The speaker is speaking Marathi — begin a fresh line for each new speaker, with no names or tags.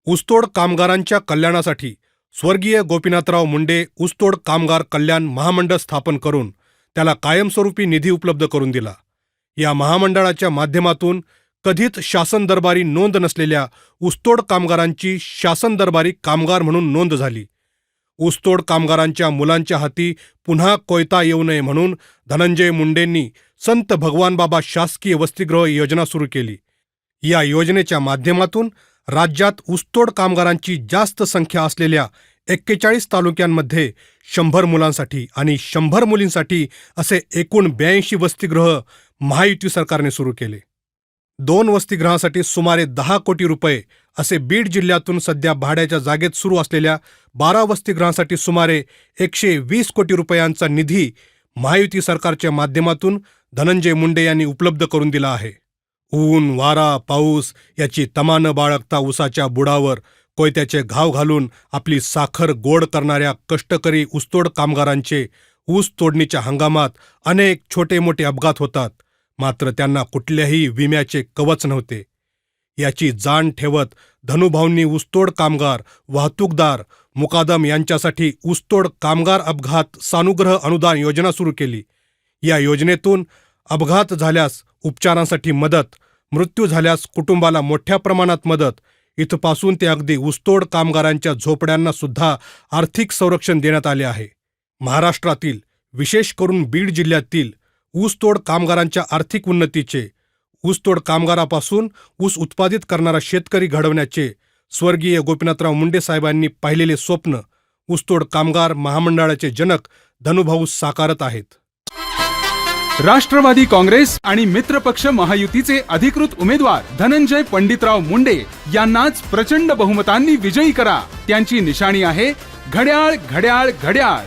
ऊसतोड कामगारांच्या कल्याणासाठी स्वर्गीय गोपीनाथराव मुंडे ऊसतोड कामगार कल्याण महामंडळ स्थापन करून त्याला कायमस्वरूपी निधी उपलब्ध करून दिला. या महामंडळाच्या माध्यमातून कधीच शासन दरबारी नोंद नसलेल्या ऊसतोड कामगारांची शासन दरबारी कामगार म्हणून नोंद झाली. ऊसतोड कामगारांच्या मुलांच्या हाती पुन्हा कोयता येऊ नये म्हणून धनंजय मुंडेंनी संत भगवानबाबा शासकीय वसतिगृह योजना सुरू केली. या योजनेच्या माध्यमातून राज्यात ऊसतोड कामगारांची जास्त संख्या असलेल्या 41 तालुक्यांमध्ये 100 मुलांसाठी आणि 100 मुलींसाठी असे एकूण 82 वसतिगृह महायुती सरकारने सुरू केले. 2 वसतिगृहासाठी सुमारे 10 कोटी रुपये असे बीड जिल्ह्यातून सध्या भाड्याच्या जागेत सुरू असलेल्या 12 वसतिगृहांसाठी सुमारे 120 कोटी रुपयांचा निधी महायुती सरकारच्या माध्यमातून धनंजय मुंडे यांनी उपलब्ध करून दिला आहे. ऊन, वारा, पाऊस याची तमा न बाळगता ऊसाच्या बुडावर कोयत्याचे घाव घालून आपली साखर गोड करणाऱ्या कष्टकरी ऊसतोड कामगारांचे ऊस तोडणीच्या हंगामात अनेक छोटे मोठे अपघात होतात, मात्र त्यांना कुठल्याही विम्याचे कवच नव्हते. याची जाण ठेवत धनुभाऊंनी ऊसतोड कामगार, वाहतूकदार, मुकादम यांच्यासाठी ऊसतोड कामगार अपघात सानुग्रह अनुदान योजना सुरू केली. या योजनेतून अपघात झाल्यास उपचारांसाठी मदत, मृत्यू झाल्यास कुटुंबाला मोठ्या प्रमाणात मदत, इथपासून ते अगदी ऊसतोड कामगारांच्या झोपड्यांना सुद्धा आर्थिक संरक्षण देण्यात आले आहे. महाराष्ट्रातील, विशेष करून बीड जिल्ह्यातील ऊसतोड कामगारांच्या आर्थिक उन्नतीचे, ऊसतोड कामगारापासून ऊस उत्पादित करणारा शेतकरी घडवण्याचे स्वर्गीय गोपीनाथराव मुंडे साहेबांनी पाहिलेले स्वप्न ऊसतोड कामगार महामंडळाचे जनक धनुभाऊ साकारत आहेत.
राष्ट्रवादी काँग्रेस आणि मित्रपक्ष महायुतीचे अधिकृत उमेदवार धनंजय पंडितराव मुंडे यांनाच प्रचंड बहुमतांनी विजयी करा. त्यांची निशाणी आहे घड्याळ घड्याळ घड्याळ.